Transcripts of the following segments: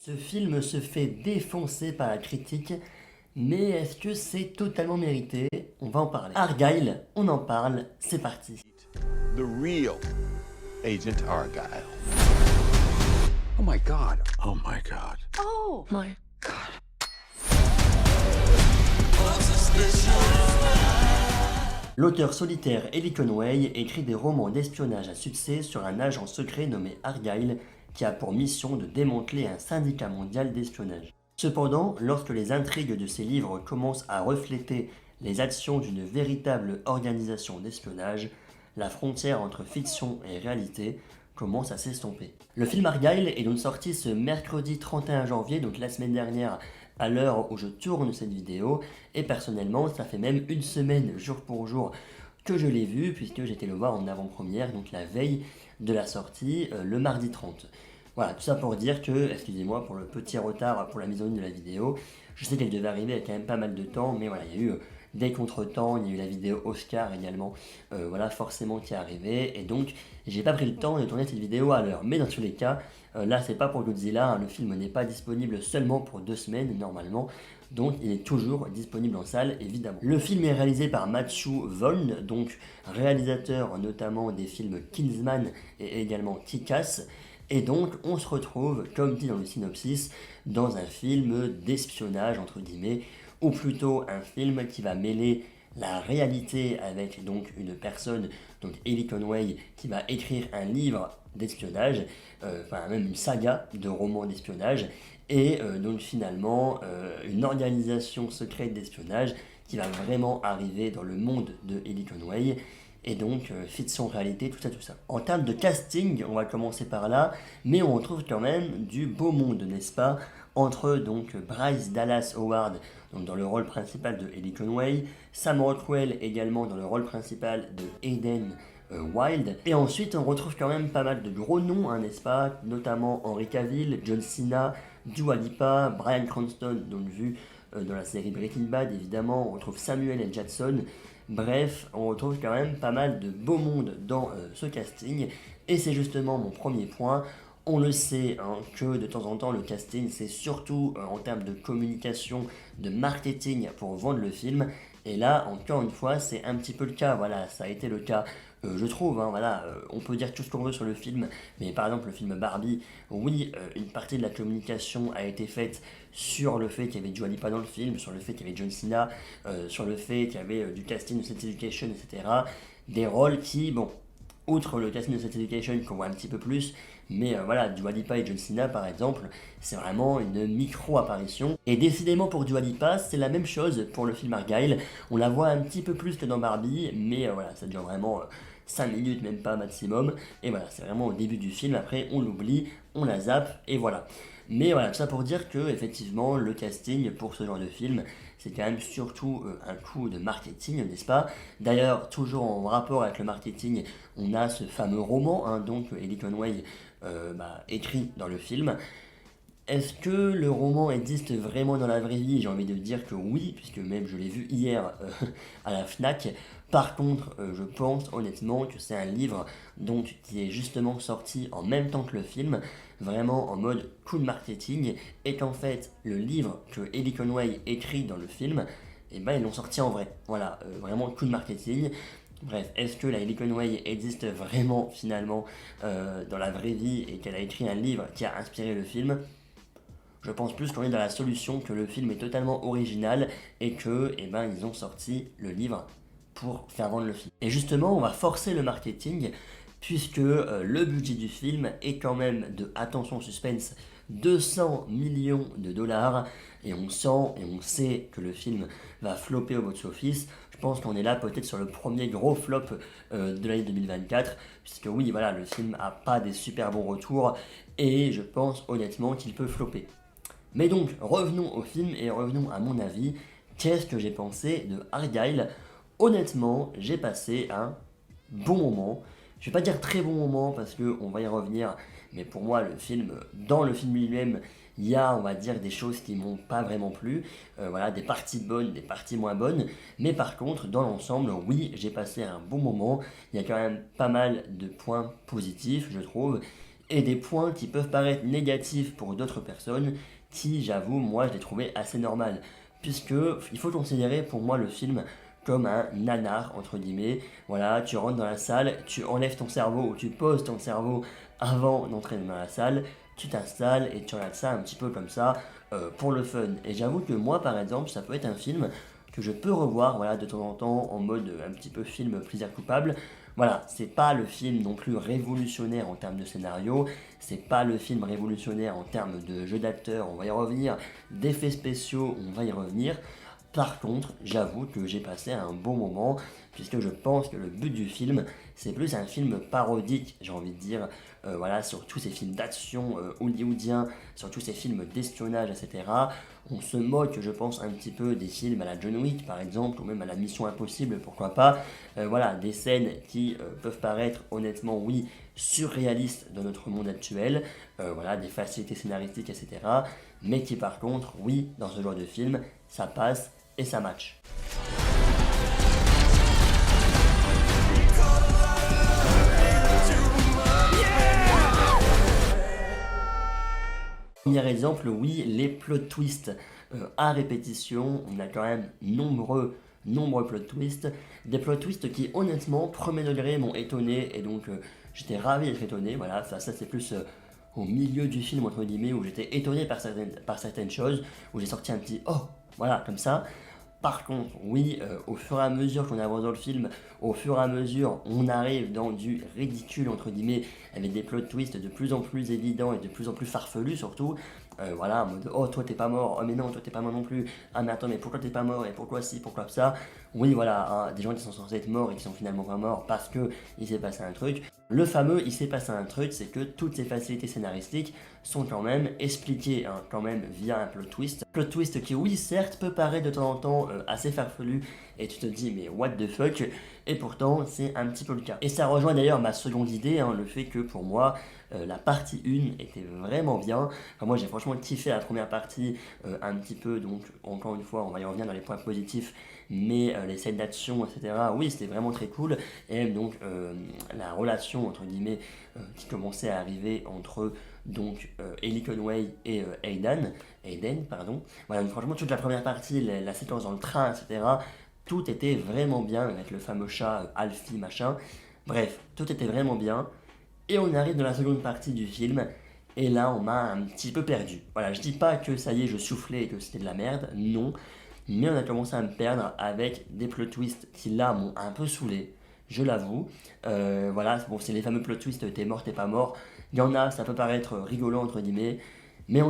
Ce film se fait défoncer par la critique, mais est-ce que c'est totalement mérité? On va en parler. Argyle, on en parle, c'est parti. The real Agent Argyle. Oh my god. Oh my god. Oh my god. L'auteur solitaire Ellie Conway écrit des romans d'espionnage à succès sur un agent secret nommé Argyle qui a pour mission de démanteler un syndicat mondial d'espionnage. Cependant, lorsque les intrigues de ses livres commencent à refléter les actions d'une véritable organisation d'espionnage, la frontière entre fiction et réalité commence à s'estomper. Le film Argyle est donc sorti ce mercredi 31 janvier, donc la semaine dernière, à l'heure où je tourne cette vidéo, et personnellement, ça fait même une semaine, jour pour jour, que je l'ai vu, puisque j'étais le voir en avant-première, donc la veille de la sortie, le mardi 30. Voilà, tout ça pour dire que, excusez-moi pour le petit retard pour la mise en ligne de la vidéo, je sais qu'elle devait arriver avec quand même pas mal de temps, mais voilà, il y a eu des contretemps, il y a eu la vidéo Oscar également, voilà, forcément qui est arrivée, et donc j'ai pas pris le temps de tourner cette vidéo à l'heure. Mais dans tous les cas, là c'est pas pour Godzilla, hein, le film n'est pas disponible seulement pour 2 semaines normalement, donc il est toujours disponible en salle évidemment. Le film est réalisé par Matthew Vaughn, donc réalisateur notamment des films Kingsman et également Kick-Ass. Et donc, on se retrouve, comme dit dans le synopsis, dans un film d'espionnage, entre guillemets, ou plutôt un film qui va mêler la réalité avec donc une personne, donc Ellie Conway, qui va écrire un livre d'espionnage, enfin même une saga de romans d'espionnage, et donc finalement une organisation secrète d'espionnage qui va vraiment arriver dans le monde de Ellie Conway, et donc fiction réalité, tout ça, tout ça. En termes de casting, on va commencer par là, mais on retrouve quand même du beau monde, n'est-ce pas, entre donc Bryce Dallas Howard, donc dans le rôle principal de Ellie Conway, Sam Rockwell également dans le rôle principal de Hayden Wilde, et ensuite on retrouve quand même pas mal de gros noms, hein, n'est-ce pas, notamment Henry Cavill, John Cena, Dua Lipa, Bryan Cranston, donc vu dans la série Breaking Bad évidemment, on retrouve Samuel L. Jackson. Bref, on retrouve quand même pas mal de beau monde dans ce casting, et c'est justement mon premier point. On le sait hein, que de temps en temps le casting c'est surtout en termes de communication, de marketing pour vendre le film, et là encore une fois c'est un petit peu le cas, voilà, ça a été le cas. Je trouve, hein, voilà, on peut dire tout ce qu'on veut sur le film, mais par exemple le film Barbie, oui, une partie de la communication a été faite sur le fait qu'il y avait Dua Lipa dans le film, sur le fait qu'il y avait John Cena, sur le fait qu'il y avait du casting de Sex Education, etc. Des rôles qui, bon, outre le casting de Sex Education qu'on voit un petit peu plus, mais voilà, Dua Lipa et John Cena par exemple, c'est vraiment une micro-apparition. Et décidément pour Dua Lipa, c'est la même chose pour le film Argyle. On la voit un petit peu plus que dans Barbie, mais voilà, ça dure vraiment 5 minutes, même pas maximum. Et voilà, c'est vraiment au début du film, après on l'oublie, on la zappe, et voilà. Mais voilà, tout ça pour dire que effectivement le casting pour ce genre de film, c'est quand même surtout un coup de marketing, n'est-ce pas? D'ailleurs, toujours en rapport avec le marketing, on a ce fameux roman, hein, donc Ellie Conway écrit dans le film. Est-ce que le roman existe vraiment dans la vraie vie? J'ai envie de dire que oui, puisque même je l'ai vu hier à la FNAC. Par contre, je pense honnêtement que c'est un livre donc, qui est justement sorti en même temps que le film, vraiment en mode coup de marketing, et qu'en fait, le livre que Ellie Conway écrit dans le film, eh ben, ils l'ont sorti en vrai. Voilà, vraiment coup de marketing. Bref, est-ce que la Ellie Conway existe vraiment finalement dans la vraie vie et qu'elle a écrit un livre qui a inspiré le film? Je pense plus qu'on est dans la solution que le film est totalement original et que, eh ben, ils ont sorti le livre pour faire vendre le film. Et justement, on va forcer le marketing puisque le budget du film est quand même de, attention suspense, 200 millions de dollars, et on sent et on sait que le film va flopper au box-office. Je pense qu'on est là peut-être sur le premier gros flop de l'année 2024, puisque oui, voilà, le film a pas des super bons retours, et je pense honnêtement qu'il peut flopper. Mais donc, revenons au film et revenons à mon avis. Qu'est-ce que j'ai pensé de Argyle? Honnêtement, j'ai passé un bon moment. Je vais pas dire très bon moment parce qu'on va y revenir, mais pour moi, le film, dans le film lui-même, il y a, on va dire, des choses qui m'ont pas vraiment plu. Voilà, des parties bonnes, des parties moins bonnes. Mais par contre, dans l'ensemble, oui, j'ai passé un bon moment. Il y a quand même pas mal de points positifs, je trouve. et des points qui peuvent paraître négatifs pour d'autres personnes, qui, j'avoue, moi je l'ai trouvé assez normal, puisque il faut considérer pour moi le film comme un nanar, entre guillemets. Voilà, tu rentres dans la salle, tu enlèves ton cerveau, ou tu poses ton cerveau avant d'entrer dans la salle, tu t'installes et tu regardes ça un petit peu comme ça, pour le fun. Et j'avoue que moi, par exemple, ça peut être un film que je peux revoir, voilà, de temps en temps, en mode un petit peu film plaisir coupable. Voilà, c'est pas le film non plus révolutionnaire en termes de scénario, c'est pas le film révolutionnaire en termes de jeu d'acteur, on va y revenir, d'effets spéciaux, on va y revenir. Par contre, j'avoue que j'ai passé un bon moment, puisque je pense que le but du film, c'est plus un film parodique, j'ai envie de dire, voilà, sur tous ces films d'action hollywoodiens, sur tous ces films d'espionnage, etc. On se moque, je pense, un petit peu des films à la John Wick, par exemple, ou même à la Mission Impossible, pourquoi pas. Voilà, des scènes qui peuvent paraître, honnêtement, oui, surréalistes dans notre monde actuel, voilà, des facilités scénaristiques, etc. Mais qui, par contre, oui, dans ce genre de film, ça passe et ça match. Premier exemple, oui, les plot twists. À répétition, on a quand même nombreux plot twists. Des plot twists qui, honnêtement, premier degré, m'ont étonné, et donc j'étais ravi d'être étonné. Voilà, ça c'est plus au milieu du film, entre guillemets, où j'étais étonné par certaines choses, où j'ai sorti un petit « oh », voilà, comme ça. Par contre, oui, au fur et à mesure qu'on avance dans le film, au fur et à mesure, on arrive dans du ridicule, entre guillemets, avec des plot twists de plus en plus évidents et de plus en plus farfelus surtout. Voilà, en mode, oh, toi t'es pas mort, oh, mais non, toi t'es pas mort non plus, ah, mais attends, mais pourquoi t'es pas mort, et pourquoi ci, pourquoi ça. Oui, voilà, hein, des gens qui sont censés être morts et qui sont finalement pas morts parce que il s'est passé un truc. Le fameux il s'est passé un truc, c'est que toutes ces facilités scénaristiques sont quand même expliquées, hein, quand même via un plot twist. Plot twist qui, oui, certes, peut paraître de temps en temps assez farfelu, et tu te dis, mais what the fuck, et pourtant, c'est un petit peu le cas. Et ça rejoint d'ailleurs ma seconde idée, hein, le fait que pour moi, la partie 1 était vraiment bien. Enfin, moi, j'ai franchement kiffé la première partie, un petit peu, donc encore une fois, on va y revenir dans les points positifs, mais les scènes d'action, etc., oui, c'était vraiment très cool. Et donc, la relation, entre guillemets, qui commençait à arriver entre donc Ellie Conway et Aiden, pardon. Voilà, donc, franchement, toute la première partie, la séquence dans le train, etc., tout était vraiment bien, avec le fameux chat Alfie, machin. Bref, tout était vraiment bien. Et on arrive dans la seconde partie du film, et là, on m'a un petit peu perdu. Voilà, je dis pas que ça y est, je soufflais et que c'était de la merde, non. Mais on a commencé à me perdre avec des plot twists qui, là, m'ont un peu saoulé, je l'avoue. Voilà, bon, c'est les fameux plot twists, t'es mort, t'es pas mort. Il y en a, ça peut paraître rigolant, entre guillemets, mais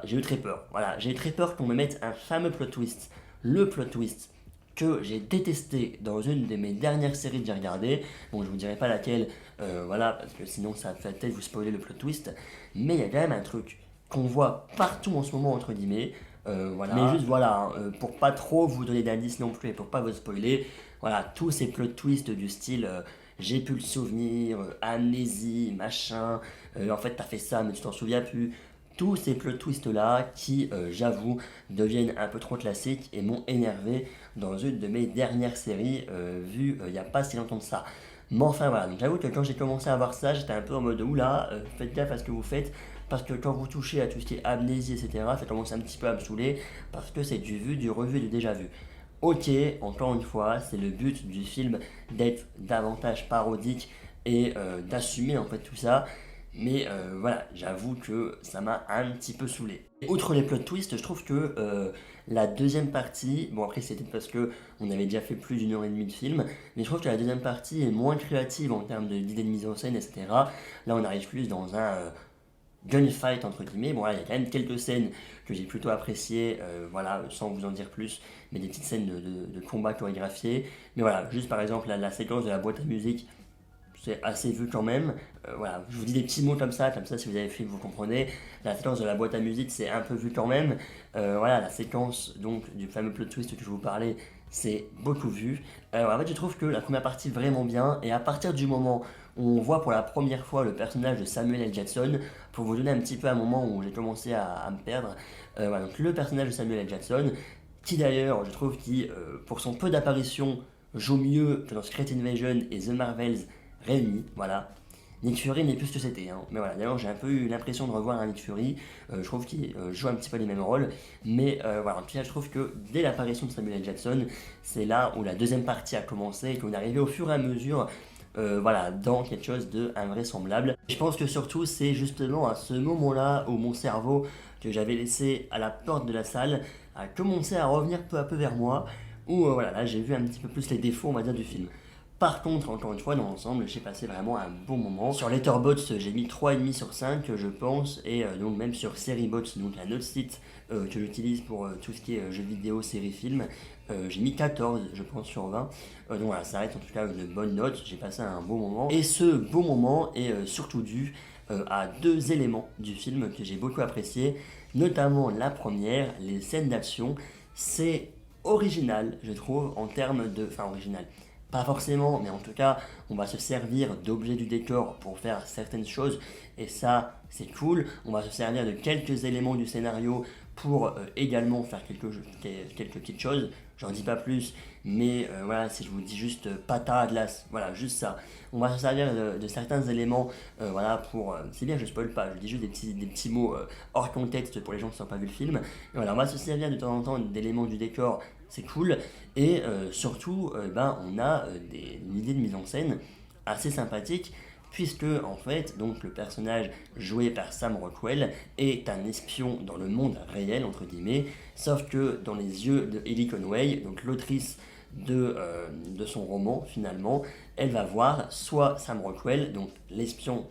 j'ai eu très peur. Voilà, j'ai eu très peur qu'on me mette un fameux plot twist. Le plot twist que j'ai détesté dans une de mes dernières séries que j'ai regardées. Bon, je vous dirai pas laquelle, voilà, parce que sinon ça va peut-être vous spoiler le plot twist. Mais il y a quand même un truc qu'on voit partout en ce moment, entre guillemets. Voilà. Mais juste voilà, hein, pour pas trop vous donner d'indices non plus et pour pas vous spoiler, voilà, tous ces plot twists du style j'ai pu le souvenir, amnésie, machin, en fait t'as fait ça mais tu t'en souviens plus. Tous ces plot twists là qui, j'avoue, deviennent un peu trop classiques et m'ont énervé dans une de mes dernières séries vues il n'y a pas si longtemps de ça. Mais enfin voilà, donc j'avoue que quand j'ai commencé à voir ça, j'étais un peu en mode oula, faites gaffe à ce que vous faites, parce que quand vous touchez à tout ce qui est amnésie, etc., ça commence un petit peu à me saouler, parce que c'est du vu, du revu, du déjà vu. Ok, encore une fois, c'est le but du film d'être davantage parodique et d'assumer en fait tout ça. Mais voilà, j'avoue que ça m'a un petit peu saoulé. Et outre les plot twists, je trouve que la deuxième partie, bon après c'était parce que on avait déjà fait plus d'une heure et demie de film, mais je trouve que la deuxième partie est moins créative en termes d'idées de mise en scène, etc. Là on arrive plus dans un gunfight entre guillemets. Bon là il y a quand même quelques scènes que j'ai plutôt appréciées, voilà, sans vous en dire plus, mais des petites scènes de combat chorégraphiées. Mais voilà, juste par exemple la séquence de la boîte à musique, c'est assez vu quand même. Voilà, je vous dis des petits mots comme ça si vous avez fait, vous comprenez. La séquence de la boîte à musique, c'est un peu vu quand même. Voilà, la séquence donc du fameux plot twist que je vous parlais, c'est beaucoup vu. En fait, je trouve que la première partie vraiment bien, et à partir du moment où on voit pour la première fois le personnage de Samuel L. Jackson, pour vous donner un petit peu un moment où j'ai commencé à me perdre, voilà, donc le personnage de Samuel L. Jackson, qui d'ailleurs, je trouve, qui, pour son peu d'apparition, joue mieux que dans Secret Invasion et The Marvels réunis, voilà. Nick Fury n'est plus ce que c'était, hein. Mais voilà, d'ailleurs j'ai un peu eu l'impression de revoir un Nick Fury, je trouve qu'il joue un petit peu les mêmes rôles, mais voilà, en tout cas je trouve que dès l'apparition de Samuel L. Jackson, c'est là où la deuxième partie a commencé et qu'on est arrivé au fur et à mesure voilà, dans quelque chose d'invraisemblable. Je pense que surtout c'est justement à ce moment-là où mon cerveau que j'avais laissé à la porte de la salle a commencé à revenir peu à peu vers moi, où voilà, là j'ai vu un petit peu plus les défauts on va dire du film. Par contre, encore une fois, dans l'ensemble, j'ai passé vraiment un bon moment. Sur Letterboxd, j'ai mis 3,5 sur 5, je pense, et donc même sur Seriebox, donc un autre site que j'utilise pour tout ce qui est jeux vidéo, séries, films, j'ai mis 14, je pense, sur 20. Donc voilà, ça reste en tout cas une bonne note, j'ai passé un bon moment. Et ce beau moment est surtout dû à deux éléments du film que j'ai beaucoup apprécié, notamment la première, les scènes d'action. C'est original, je trouve, en termes de... Enfin, original. Pas forcément, mais en tout cas, on va se servir d'objets du décor pour faire certaines choses, et ça, c'est cool. On va se servir de quelques éléments du scénario pour également faire quelques petites choses. J'en dis pas plus, mais voilà, si je vous dis juste pata à glace, voilà, juste ça. On va se servir de certains éléments, voilà, pour... c'est bien, je spoil pas, je dis juste des petits mots hors contexte pour les gens qui n'ont pas vu le film. Et voilà, on va se servir de temps en temps d'éléments du décor, c'est cool. Et surtout, ben, on a une idée de mise en scène assez sympathique, puisque en fait, donc le personnage joué par Sam Rockwell est un espion dans le monde réel entre guillemets, sauf que dans les yeux de Ellie Conway, donc l'autrice de son roman finalement, elle va voir soit Sam Rockwell, donc l'espion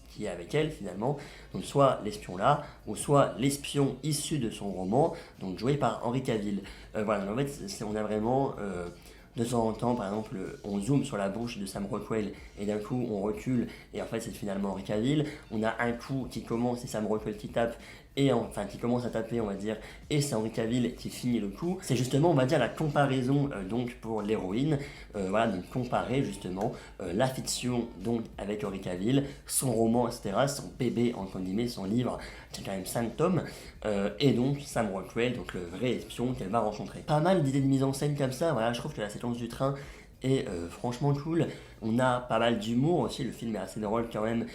qui est avec elle finalement, donc soit l'espion là, ou soit l'espion issu de son roman, donc joué par Henry Cavill. Voilà, donc en fait, on a vraiment de temps en temps, par exemple, on zoome sur la bouche de Sam Rockwell et d'un coup on recule et en fait c'est finalement Henry Cavill. On a un coup qui commence et Sam Rockwell qui tape et enfin qui commence à taper on va dire et c'est Henry Cavill qui finit le coup. C'est justement on va dire la comparaison donc pour l'héroïne, voilà, donc comparer justement la fiction donc avec Henry Cavill, son roman etc, son bébé entre guillemets, son livre qui a quand même 5 tomes et donc Sam Rockwell, donc le vrai espion qu'elle va rencontrer. Pas mal d'idées de mise en scène comme ça, voilà, je trouve que la séquence du train est franchement cool. On a pas mal d'humour aussi, le film est assez drôle quand même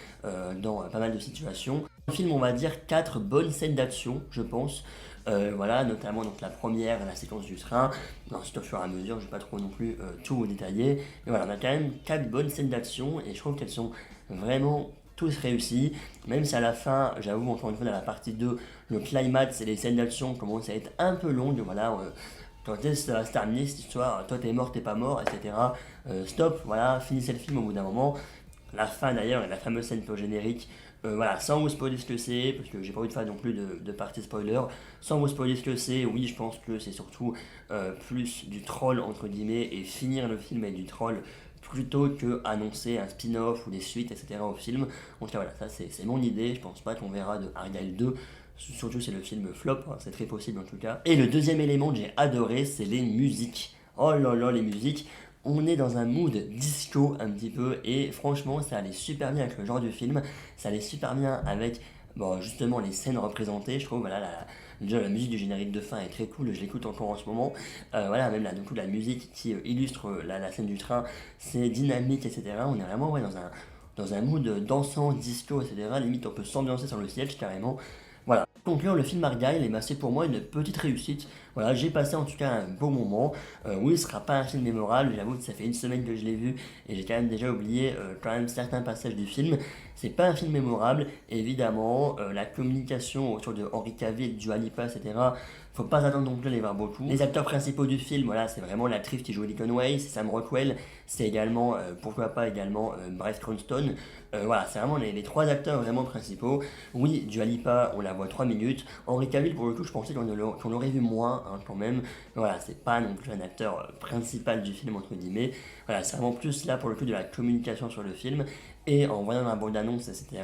dans pas mal de situations. Le film, on va dire 4 bonnes scènes d'action, je pense. Voilà, notamment donc la première, la séquence du train. Ensuite, au fur et à mesure, je ne vais pas trop non plus tout détailler. Mais voilà, on a quand même 4 bonnes scènes d'action et je trouve qu'elles sont vraiment tous réussis. Même si à la fin, j'avoue, encore une fois, dans la partie 2, le climax et les scènes d'action commencent à être un peu longues. Voilà, quand est-ce que ça va se terminer cette histoire, toi t'es mort, t'es pas mort, etc. Stop, voilà, finissez le film au bout d'un moment. La fin d'ailleurs, et la fameuse scène post-générique, voilà, sans vous spoiler ce que c'est, parce que j'ai pas envie de faire non plus de partie spoiler, sans vous spoiler ce que c'est, oui, je pense que c'est surtout plus du troll, entre guillemets, et finir le film avec du troll, plutôt que annoncer un spin-off ou des suites, etc. au film. Donc voilà, ça c'est mon idée, je pense pas qu'on verra de Argyle 2, surtout c'est le film flop, hein, c'est très possible en tout cas. Et le deuxième élément que j'ai adoré, c'est les musiques. Oh là là, les musiques. On est dans un mood disco un petit peu et franchement ça allait super bien avec le genre du film, ça allait super bien avec bon, justement les scènes représentées, je trouve. Voilà, déjà la musique du générique de fin est très cool, je l'écoute encore en ce moment. Voilà, même là du coup la musique qui illustre la scène du train, c'est dynamique, etc. On est vraiment ouais, dans un mood dansant, disco, etc. Limite on peut s'ambiancer sur le siège carrément. Voilà. Pour conclure, le film Argyle, c'est pour moi une petite réussite. Voilà, j'ai passé en tout cas un beau moment. Oui, ce sera pas un film mémorable, j'avoue que ça fait une semaine que je l'ai vu et j'ai quand même déjà oublié quand même certains passages du film. C'est pas un film mémorable, évidemment, la communication autour de Henry Cavill, Dua Lipa, etc. Faut pas attendre non plus à les voir beaucoup. Les acteurs principaux du film, voilà, c'est vraiment l'actrice qui joue Ellie Conway, c'est Sam Rockwell, c'est également, pourquoi pas également Bryce Cranston. Voilà, c'est vraiment les 3 acteurs vraiment principaux. Oui, Dua Lipa, on la voit 3 minutes. Henry Cavill, pour le coup, je pensais qu'on l'aurait vu moins, hein, quand même. Voilà, c'est pas non plus un acteur principal du film, entre guillemets. Voilà, c'est vraiment plus là, pour le coup, de la communication sur le film. Et en voyant la bande-annonce, etc.,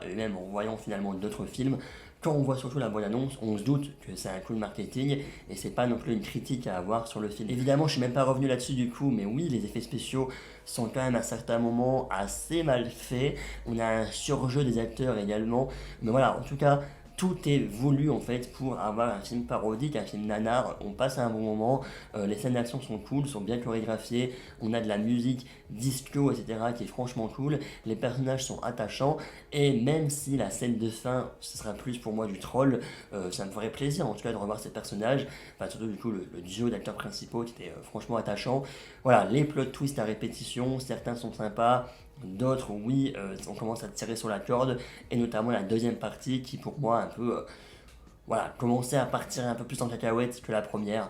et même en voyant finalement d'autres films, quand on voit surtout la bande-annonce, on se doute que c'est un coup de marketing et c'est pas non plus une critique à avoir sur le film. Évidemment, je suis même pas revenu là-dessus du coup, mais oui, les effets spéciaux sont quand même à certains moments assez mal faits. On a un surjeu des acteurs également, mais voilà, en tout cas, tout est voulu en fait pour avoir un film parodique, un film nanar, on passe à un bon moment, les scènes d'action sont cool, sont bien chorégraphiées, on a de la musique, disco, etc. qui est franchement cool, les personnages sont attachants, et même si la scène de fin, ce sera plus pour moi du troll, ça me ferait plaisir en tout cas de revoir ces personnages, enfin surtout du coup le duo d'acteurs principaux qui était franchement attachant. Voilà, les plot twists à répétition, certains sont sympas, d'autres, oui, on commence à tirer sur la corde, et notamment la deuxième partie qui, pour moi, un peu, voilà, commençait à partir un peu plus en cacahuète que la première.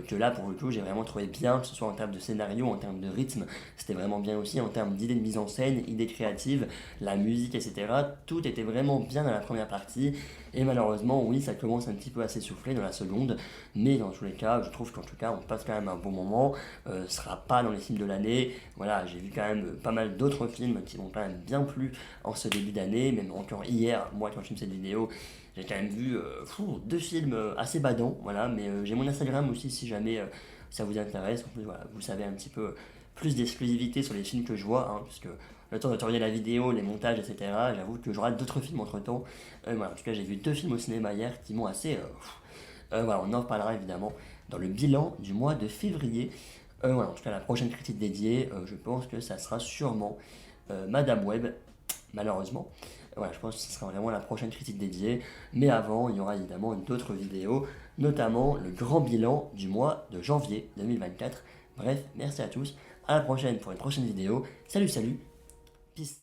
Que là, pour le coup, j'ai vraiment trouvé bien, que ce soit en termes de scénario, en termes de rythme, c'était vraiment bien aussi, en termes d'idées de mise en scène, idées créatives, la musique, etc. Tout était vraiment bien dans la première partie, et malheureusement, oui, ça commence un petit peu à s'essouffler dans la seconde, mais dans tous les cas, je trouve qu'en tout cas, on passe quand même un bon moment, ce sera pas dans les films de l'année, voilà, j'ai vu quand même pas mal d'autres films qui m'ont quand même bien plu en ce début d'année, même encore hier, moi, quand je filme cette vidéo, j'ai quand même vu deux films assez badants, voilà, mais j'ai mon Instagram aussi si jamais ça vous intéresse. En plus, voilà, vous savez un petit peu plus d'exclusivité sur les films que je vois, hein, puisque le temps de tourner la vidéo, les montages, etc., j'avoue que j'aurai d'autres films entre temps. Voilà, en tout cas, j'ai vu deux films au cinéma hier qui m'ont assez. Voilà, on en reparlera évidemment dans le bilan du mois de février. Voilà, en tout cas, la prochaine critique dédiée, je pense que ça sera sûrement Madame Web, malheureusement. Voilà, je pense que ce sera vraiment la prochaine critique dédiée. Mais avant, il y aura évidemment d'autres vidéos, notamment le grand bilan du mois de janvier 2024. Bref, merci à tous. À la prochaine pour une prochaine vidéo. Salut, salut. Peace.